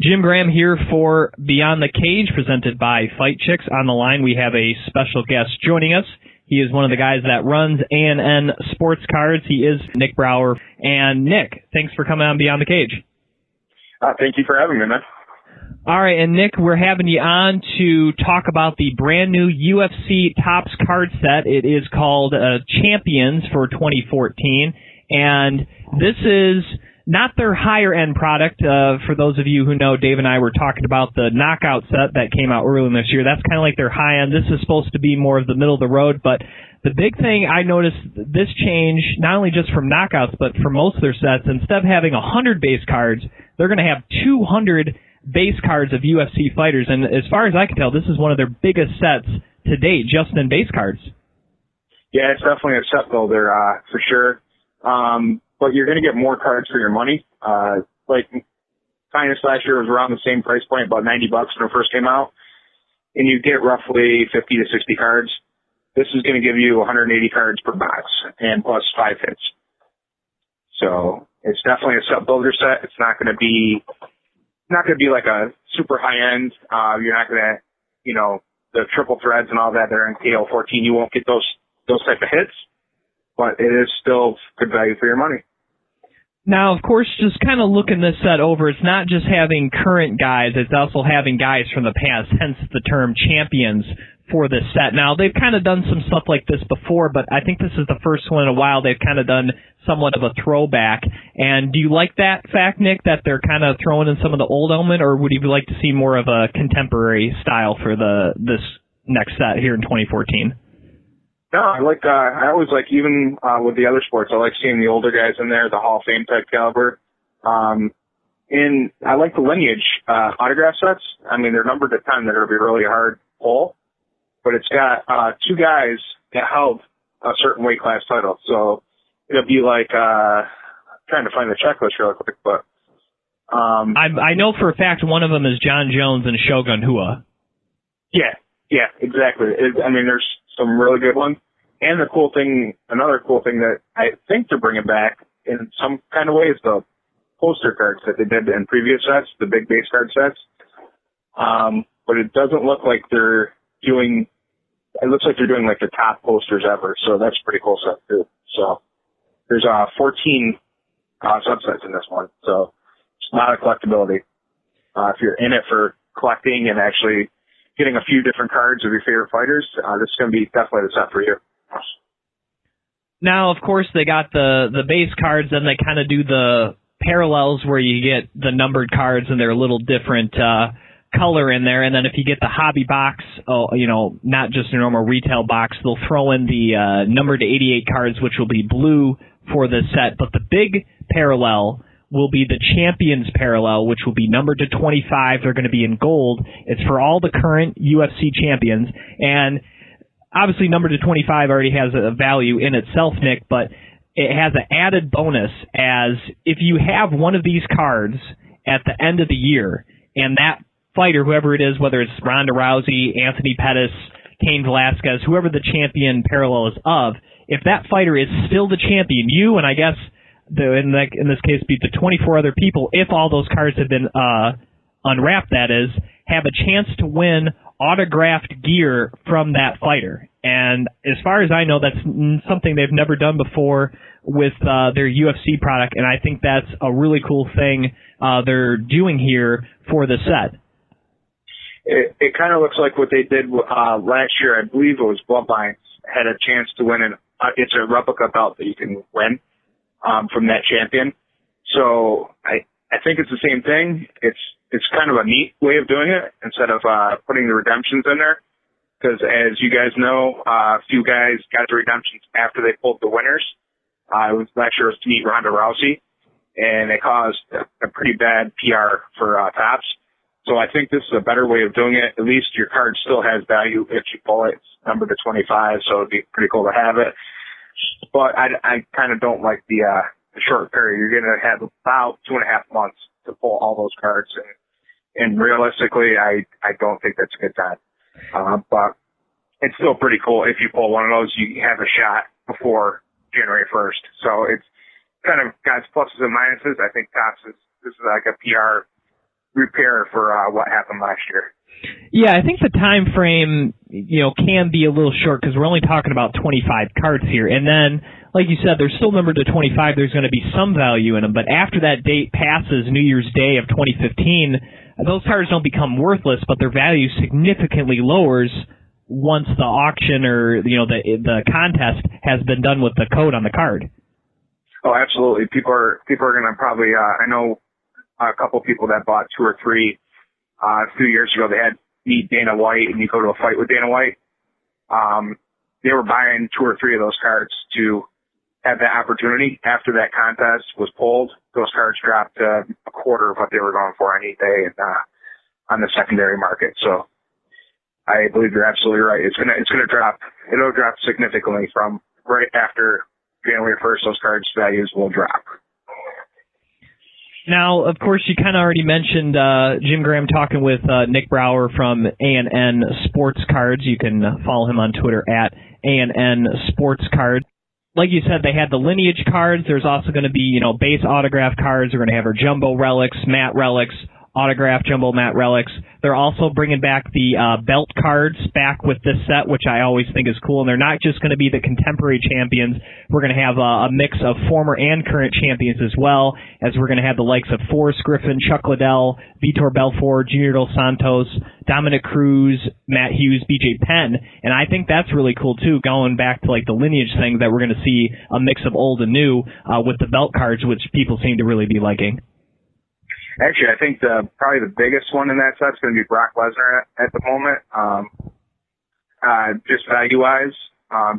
Jim Gramm here for Beyond the Cage, presented by Fight Chicks. On the line, we have a special guest joining us. He is one of the guys that runs A&N Sports Cards. He is Nick Brower. And Nick, thanks for coming on Beyond the Cage. Thank you for having me, man. All right, and Nick, we're having you on to talk about the brand new UFC Topps card set. It is called Champions for 2014, and this is not their higher-end product. For those of you who know, Dave and I were talking about the Knockout set that came out earlier this year. That's kind of like their high-end. This is supposed to be more of the middle of the road, but the big thing I noticed, this change, not only just from Knockouts, but for most of their sets, instead of having 100 base cards, they're going to have 200 base cards of UFC fighters. And as far as I can tell, this is one of their biggest sets to date, just in base cards. Yeah, it's definitely a set builder, for sure. But you're going to get more cards for your money. Like, Finest last year was around the same price point, about $90 when it first came out. And you get roughly 50 to 60 cards. This is going to give you 180 cards per box and plus 5 hits. So it's definitely a set builder set. It's not going to be like a super high end. You're not going to, the triple threads and all that. They're in KO14. You won't get those type of hits, but it is still good value for your money. Now, of course, just kind of looking this set over, it's not just having current guys, it's also having guys from the past, hence the term champions for this set. Now, they've kind of done some stuff like this before, but I think this is the first one in a while they've kind of done somewhat of a throwback. And do you like that fact, Nick, that they're kind of throwing in some of the old element, or would you like to see more of a contemporary style for this next set here in 2014? No, I always like, even with the other sports, I like seeing the older guys in there, the Hall of Fame type caliber. And I like the lineage autograph sets. I mean, they're numbered to 10. They're going to be really hard to pull. But it's got two guys that held a certain weight class title. So it'll be like, trying to find the checklist real quick, but I know for a fact one of them is John Jones and Shogun Rua. Yeah, exactly. There's some really good ones. And another cool thing that I think they're bringing back in some kind of way is the poster cards that they did in previous sets, the big base card sets. But it doesn't look like they're doing, it looks like they're doing like the top posters ever. So that's a pretty cool set too. So there's 14 subsets in this one. So it's not a collectability. If you're in it for collecting and actually getting a few different cards of your favorite fighters, this is going to be definitely the set for you. Now, of course, they got the base cards, then they kind of do the parallels where you get the numbered cards and they're a little different color in there. And then if you get the hobby box, not just a normal retail box, they'll throw in the numbered to 88 cards, which will be blue for this set. But the big parallel will be the Champions parallel, which will be numbered to 25. They're going to be in gold. It's for all the current UFC champions. And obviously numbered to 25 already has a value in itself, Nick, but it has an added bonus as if you have one of these cards at the end of the year and that fighter, whoever it is, whether it's Ronda Rousey, Anthony Pettis, Cain Velasquez, whoever the champion parallel is of, if that fighter is still the champion, you and I guess in this case be the 24 other people, if all those cards have been unwrapped, that is, have a chance to win autographed gear from that fighter. And as far as I know, that's something they've never done before with their UFC product, and I think that's a really cool thing they're doing here for the set. It kind of looks like what they did last year. I believe it was Bloodlines had a chance to win, it's a replica belt that you can win from that champion. So I think it's the same thing. It's kind of a neat way of doing it instead of putting the redemptions in there. Because as you guys know, a few guys got the redemptions after they pulled the winners. Last year was to meet Ronda Rousey, and it caused a pretty bad PR for Topps. So I think this is a better way of doing it. At least your card still has value if you pull it. It's numbered to 25, so it'd be pretty cool to have it. But I kind of don't like the short period. You're going to have about 2.5 months to pull all those cards. And realistically, I don't think that's a good time. But it's still pretty cool. If you pull one of those, you have a shot before January 1st. So it's kind of got its pluses and minuses. I think Topps this is like a PR repair for what happened last year. Yeah, I think the time frame, can be a little short because we're only talking about 25 cards here. And then, like you said, they're still numbered to 25. There's going to be some value in them. But after that date passes, New Year's Day of 2015, those cards don't become worthless, but their value significantly lowers once the auction or the contest has been done with the code on the card. Oh, absolutely. People are going to probably. I know a couple people that bought 2 or 3 a few years ago. They had meet Dana White, and you go to a fight with Dana White. They were buying 2 or 3 of those cards to have that opportunity. After that contest was pulled, those cards dropped a quarter of what they were going for on eBay and on the secondary market. So I believe you're absolutely right. It's gonna drop. It'll drop significantly from right after January 1st. Those cards' values will drop. Now, of course, you kind of already mentioned Jim Gramm talking with Nick Brower from A&N Sports Cards. You can follow him on Twitter at A&N Sports Cards. Like you said, they had the lineage cards. There's also going to be, base autograph cards. They're going to have our jumbo relics, matte relics, autograph jumbo matte relics. They're also bringing back the belt cards back with this set, which I always think is cool. And they're not just going to be the contemporary champions. We're going to have a mix of former and current champions as well, as we're going to have the likes of Forrest Griffin, Chuck Liddell, Vitor Belfort, Junior Dos Santos, Dominic Cruz, Matt Hughes, BJ Penn. And I think that's really cool, too, going back to like the lineage thing, that we're going to see a mix of old and new with the belt cards, which people seem to really be liking. Actually, I think probably the biggest one in that set is going to be Brock Lesnar at the moment, just value-wise,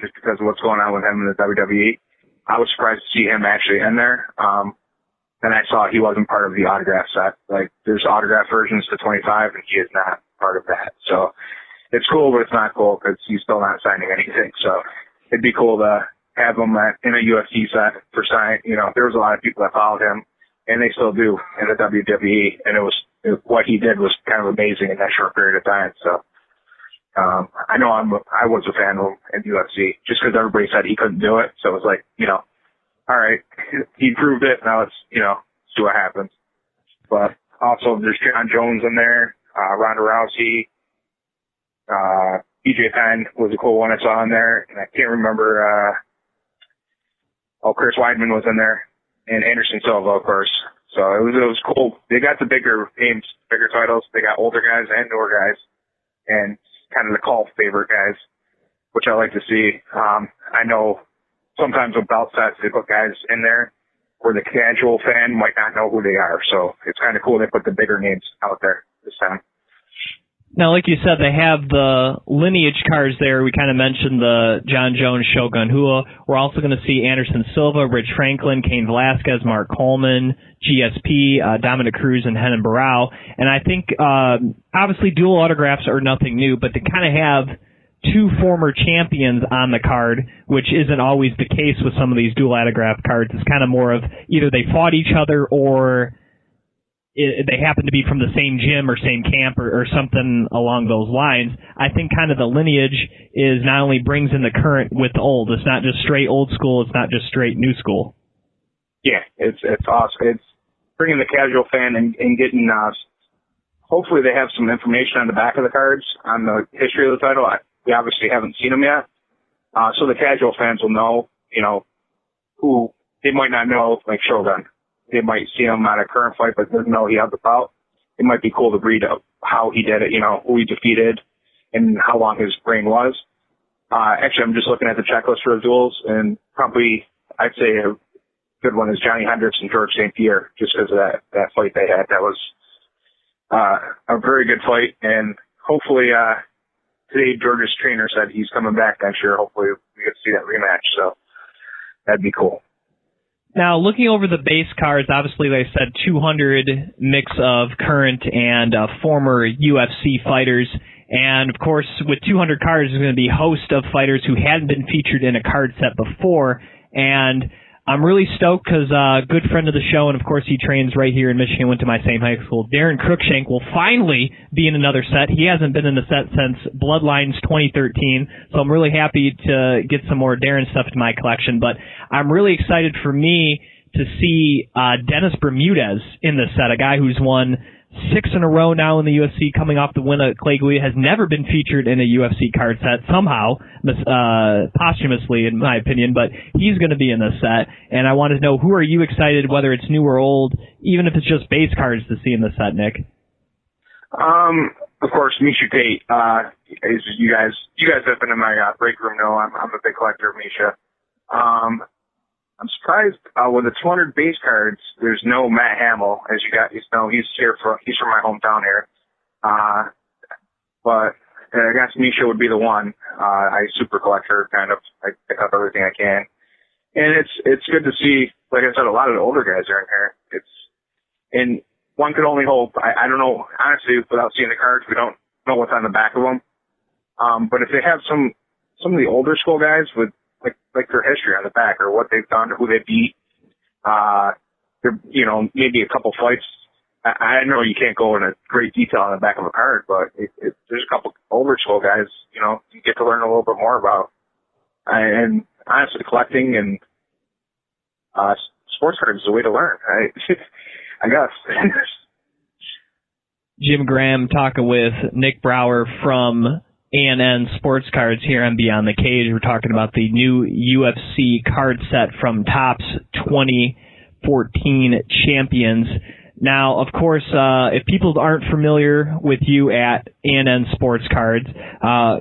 just because of what's going on with him in the WWE. I was surprised to see him actually in there. Then I saw he wasn't part of the autograph set. Like, there's autograph versions to 25, and he is not part of that. So it's cool, but it's not cool because he's still not signing anything. So it'd be cool to have him in a UFC set for sign. There was a lot of people that followed him, and they still do in the WWE, and what he did was kind of amazing in that short period of time. So I know I was a fan of him in UFC just because everybody said he couldn't do it. So it was like, all right, he proved it. Now let's see what happens. But also there's John Jones in there, Ronda Rousey, BJ Penn was a cool one I saw in there, and I can't remember. Chris Weidman was in there. And Anderson Silva, of course. So it was cool. They got the bigger names, bigger titles. They got older guys and newer guys, and kind of the cult favorite guys, which I like to see. I know sometimes with belt sets, they put guys in there where the casual fan might not know who they are. So it's kind of cool they put the bigger names out there this time. Now, like you said, they have the lineage cards there. We kind of mentioned the John Jones, Shogun Rua. We're also going to see Anderson Silva, Rich Franklin, Cain Velasquez, Mark Coleman, GSP, Dominic Cruz, and Renan Barão. And I think, obviously, dual autographs are nothing new, but to kind of have 2 former champions on the card, which isn't always the case with some of these dual autograph cards. It's kind of more of either they fought each other or they happen to be from the same gym or same camp or something along those lines. I think kind of the lineage is not only brings in the current with the old. It's not just straight old school. It's not just straight new school. Yeah, it's awesome. It's bringing the casual fan and getting, hopefully they have some information on the back of the cards on the history of the title. We obviously haven't seen them yet. So the casual fans will know, who they might not know, like Shogun. They might see him at a current fight, but doesn't know he had the bout. It might be cool to read how he did it, who he defeated and how long his reign was. Actually, I'm just looking at the checklist for the duels, and probably I'd say a good one is Johnny Hendricks and George St. Pierre, just because of that fight they had. That was a very good fight, and hopefully today George's trainer said he's coming back next year. Hopefully we get to see that rematch, so that'd be cool. Now, looking over the base cards, obviously, like I said, 200 mix of current and former UFC fighters. And, of course, with 200 cards, there's going to be a host of fighters who hadn't been featured in a card set before. And I'm really stoked because a good friend of the show, and, of course, he trains right here in Michigan, went to my same high school, Darren Cruikshank, will finally be in another set. He hasn't been in the set since Bloodlines 2013, so I'm really happy to get some more Darren stuff to my collection. But I'm really excited for me to see Dennis Bermudez in the set, a guy who's won 6 in a row now in the UFC, coming off the win at Clay Guida, has never been featured in a UFC card set somehow, posthumously in my opinion, but he's going to be in this set. And I want to know, who are you excited, whether it's new or old, even if it's just base cards, to see in the set, Nick? Of course, Misha Tate. As you guys have been in my break room know, I'm a big collector of Misha. I'm surprised with the 200 base cards, there's no Matt Hamill. As you know, he's from my hometown here. But I guess Misha would be the one. I super collector, kind of. I pick up everything I can, and it's good to see. Like I said, a lot of the older guys are in here. And one could only hope. I don't know, honestly, without seeing the cards, we don't know what's on the back of them. But if they have some of the older school guys with like their history on the back, or what they've done, or who they beat, maybe a couple fights. I know you can't go into great detail on the back of a card, but there's a couple older school guys, you get to learn a little bit more about. And honestly, collecting and sports cards is a way to learn. I guess. Jim Gramm talking with Nick Brower from A&N Sports Cards here on Beyond the Cage. We're talking about the new UFC card set from Topps 2014 Champions. Now, of course, if people aren't familiar with you at A&N Sports Cards,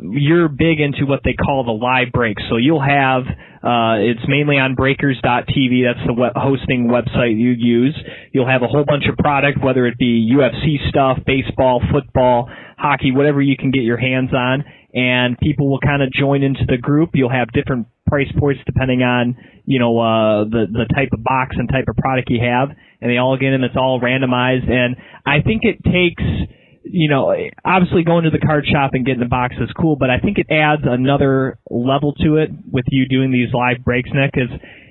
you're big into what they call the live breaks. So you'll have, it's mainly on breakers.tv. That's the hosting website you use. You'll have a whole bunch of product, whether it be UFC stuff, baseball, football, hockey, whatever you can get your hands on. And people will kind of join into the group. You'll have different price points depending on, the type of box and type of product you have. And they all get in, it's all randomized. And I think it takes, obviously going to the card shop and getting the box is cool, but I think it adds another level to it with you doing these live breaks, Nick.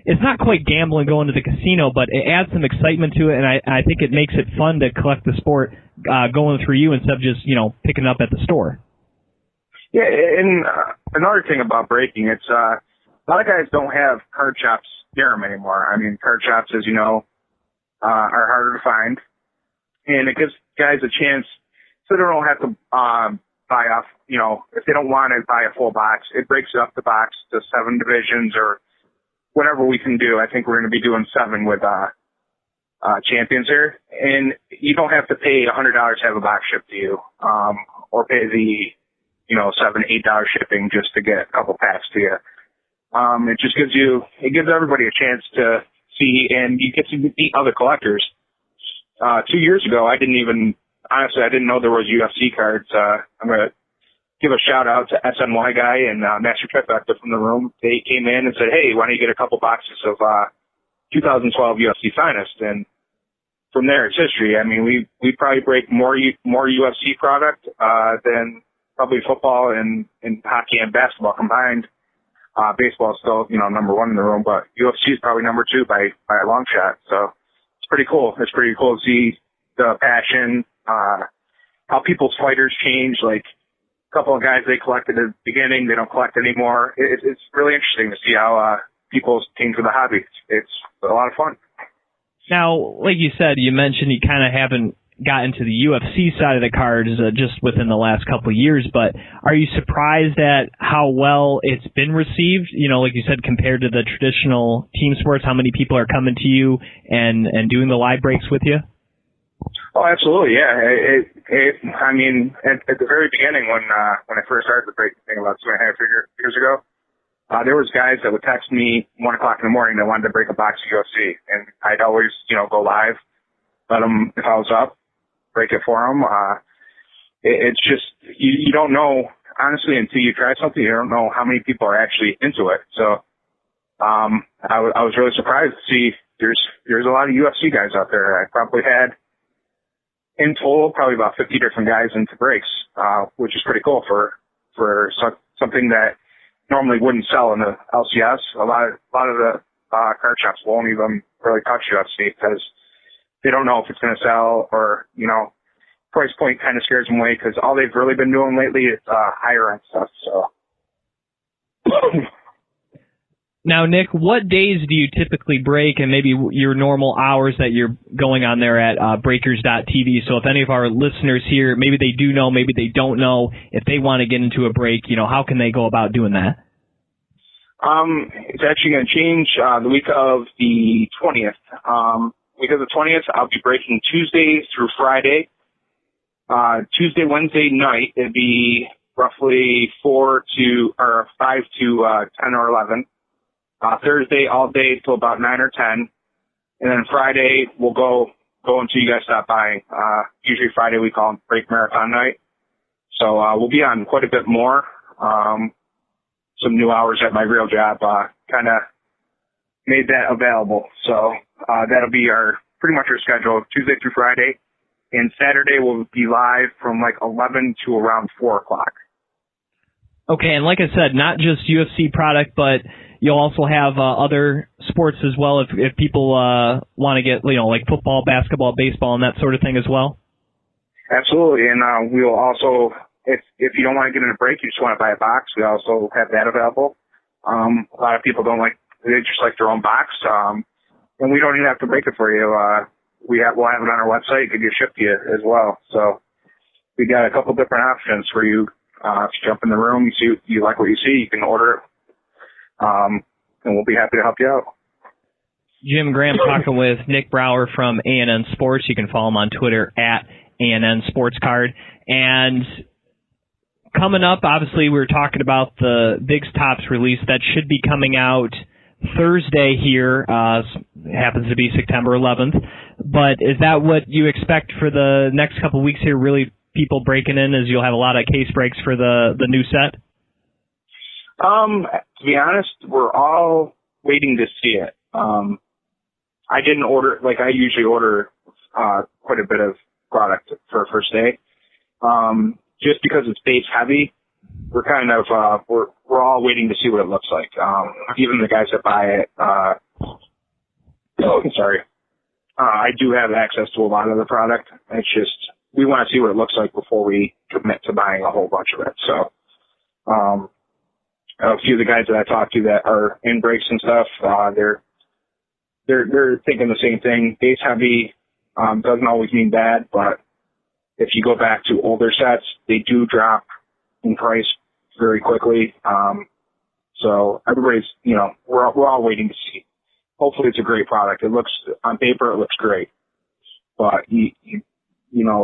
It's not quite gambling going to the casino, but it adds some excitement to it, and I think it makes it fun to collect the sport going through you instead of just, picking it up at the store. Yeah, and another thing about breaking, it's a lot of guys don't have card shops near them anymore. I mean, card shops, as you know, are harder to find, and it gives guys a chance so they don't have to buy off, if they don't want to buy a full box, it breaks up the box to 7 divisions or whatever we can do. I think we're going to be doing 7 with champions here, and you don't have to pay $100 to have a box shipped to you, or pay the $7, $8 shipping just to get a couple packs to you. It just gives everybody a chance to see, and you get to meet other collectors. 2 years ago, I didn't know there was UFC cards. I'm going to give a shout out to SNY guy and Master Trifecta from the room. They came in and said, hey, why don't you get a couple boxes of 2012 UFC Finest? And from there, it's history. I mean, we probably break more UFC product than probably football and hockey and basketball combined. Baseball is still, number 1 in the room, but UFC is probably number 2 by a long shot. So it's pretty cool. It's pretty cool to see the passion, how people's fighters change. Like a couple of guys they collected at the beginning, they don't collect anymore. It's really interesting to see how people change with the hobby. It's a lot of fun. Now, like you said, you mentioned you kind of haven't got into the UFC side of the cards just within the last couple of years, but are you surprised at how well it's been received? Like you said, compared to the traditional team sports, how many people are coming to you and doing the live breaks with you? Oh, absolutely, yeah. I mean, at the very beginning when I first started the breaking thing about 2.5 years ago, there was guys that would text me 1 o'clock in the morning that wanted to break a box of UFC, and I'd always, go live, let them, if I was up, break it for them. It's just, you don't know, honestly, until you try something, you don't know how many people are actually into it. So, I was really surprised to see there's a lot of UFC guys out there. I probably had, in total, probably about 50 different guys into breaks, which is pretty cool for something that normally wouldn't sell in the LCS. A lot of the card shops won't even really touch UFC because they don't know if it's going to sell, or, price point kind of scares them away because all they've really been doing lately is higher end stuff. So Now, Nick, what days do you typically break, and maybe your normal hours that you're going on there at breakers.tv? So if any of our listeners here, maybe they do know, maybe they don't know, if they want to get into a break, how can they go about doing that? It's actually going to change the week of the 20th. Week of the 20th, I'll be breaking Tuesday through Friday. Tuesday, Wednesday night, it'd be roughly 5 to 10 or 11. Thursday all day till about 9 or 10. And then Friday we'll go until you guys stop by. Usually Friday we call it break marathon night. So we'll be on quite a bit more. Some new hours at my real job kind of made that available. So that'll be pretty much our schedule, Tuesday through Friday. And Saturday we'll be live from like 11 to around 4 o'clock. Okay, and like I said, not just UFC product, but you'll also have other sports as well if people want to get, like football, basketball, baseball, and that sort of thing as well? Absolutely, and we'll also, if you don't want to get in a break, you just want to buy a box, we also have that available. A lot of people they just like their own box, and we don't even have to break it for you. We'll have it on our website, it can get shipped to you as well. So we got a couple different options for you. If you jump in the room, you like what you see, you can order it. And we'll be happy to help you out. Jim Gramm talking with Nick Brower from A&N Sports. You can follow him on Twitter at A&N Sports Card. And coming up, obviously, we were talking about the Big's Topps release that should be coming out Thursday here. It happens to be September 11th. But is that what you expect for the next couple of weeks here? Really, people breaking in, as you'll have a lot of case breaks for the new set? To be honest, we're all waiting to see it. I didn't order, I usually order, quite a bit of product for first day. Just because it's base heavy, we're kind of, we're all waiting to see what it looks like. Even the guys that buy it, I do have access to a lot of the product. It's just, we want to see what it looks like before we commit to buying a whole bunch of it. So, a few of the guys that I talked to that are in breaks and stuff, they're thinking the same thing. Base heavy doesn't always mean bad, but if you go back to older sets, they do drop in price very quickly. So everybody's, we're all waiting to see. Hopefully it's a great product. It looks, on paper, it looks great, but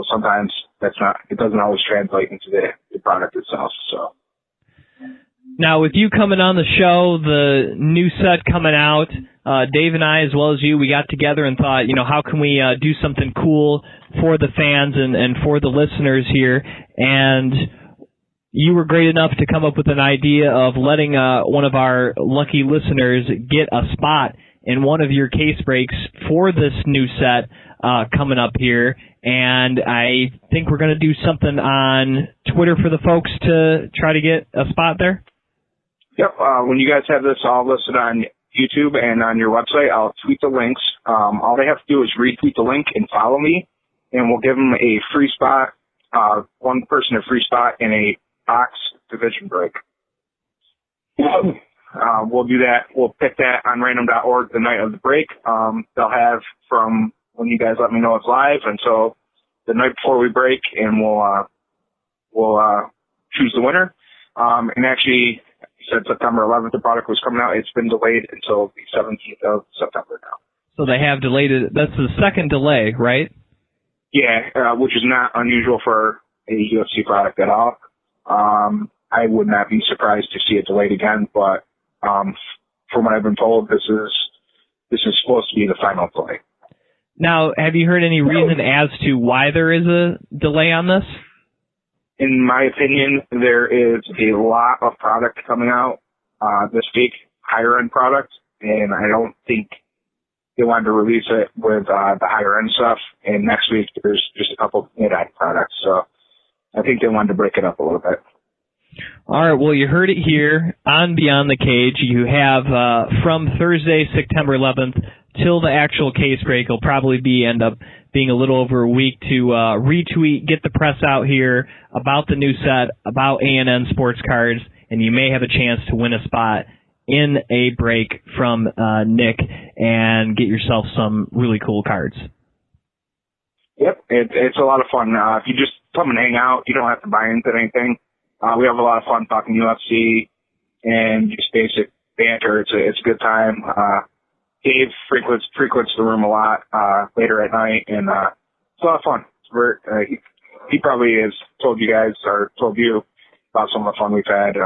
sometimes it doesn't always translate into the product itself. So. Now, with you coming on the show, the new set coming out, Dave and I, as well as you, we got together and thought, how can we do something cool for the fans and for the listeners here? And you were great enough to come up with an idea of letting one of our lucky listeners get a spot in one of your case breaks for this new set coming up here. And I think we're going to do something on Twitter for the folks to try to get a spot there. Yep. When you guys have this all listed on YouTube and on your website, I'll tweet the links. All they have to do is retweet the link and follow me, and we'll give them a free spot, one person a free spot in a box division break. We'll do that. We'll pick that on random.org the night of the break. They'll have from when you guys let me know it's live until the night before we break, and we'll choose the winner. And actually, you said September 11th the product was coming out. It's been delayed until the 17th of September now. So they have delayed it. That's the second delay, right? Yeah, which is not unusual for a UFC product at all. I would not be surprised to see it delayed again, but from what I've been told, this is supposed to be the final play. Now, have you heard any reason as to why there is a delay on this? In my opinion, there is a lot of product coming out this week, higher-end product, and I don't think they wanted to release it with the higher-end stuff, and next week there's just a couple mid-end products, so I think they wanted to break it up a little bit. All right, well, you heard it here on Beyond the Cage. You have from Thursday, September 11th, till the actual case break. It'll probably end up being a little over a week to retweet, get the press out here about the new set, about A&N Sports Cards, and you may have a chance to win a spot in a break from Nick and get yourself some really cool cards. Yep, it's a lot of fun. If you just come and hang out, you don't have to buy into anything. We have a lot of fun talking UFC and just basic banter. It's a good time. Dave frequents the room a lot later at night, and it's a lot of fun. He probably has told you guys or told you about some of the fun we've had.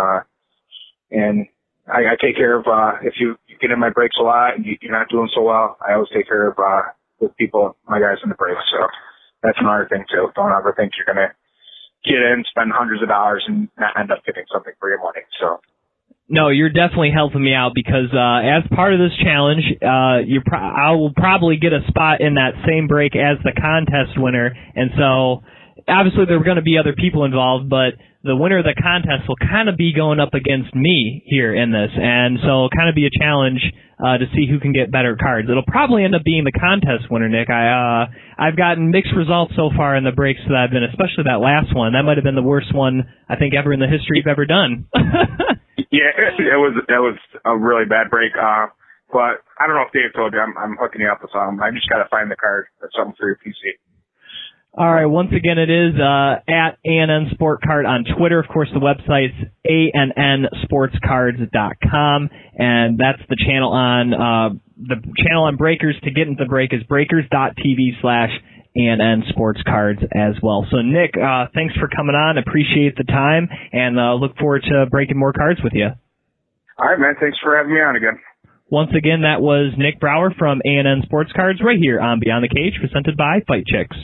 And I take care of, if you get in my breaks a lot and you're not doing so well, I always take care of the people, my guys in the breaks. So that's another thing too. Don't ever think you're going to get in, spend hundreds of dollars, and not end up getting something for your money. So. No, you're definitely helping me out because as part of this challenge, I will probably get a spot in that same break as the contest winner, and so obviously there are going to be other people involved, but the winner of the contest will kind of be going up against me here in this, and so it'll kind of be a challenge to see who can get better cards. It'll probably end up being the contest winner, Nick. I've gotten mixed results so far in the breaks that I've been, especially that last one. That might have been the worst one I think ever in the history you've ever done. Yeah, that was a really bad break. But I don't know if Dave told you, I'm hooking you up with something. I just got to find the card. That's something for your PC. All right. Once again, it is at A&N Sport Card on Twitter. Of course, the website's ANNSportsCards.com, and that's the channel on Breakers. To get into the break is breakers.tv/A&N Sports Cards as well. So, Nick, thanks for coming on. Appreciate the time, and look forward to breaking more cards with you. All right, man. Thanks for having me on again. Once again, that was Nick Brower from A&N Sports Cards right here on Beyond the Cage, presented by Fight Chicks.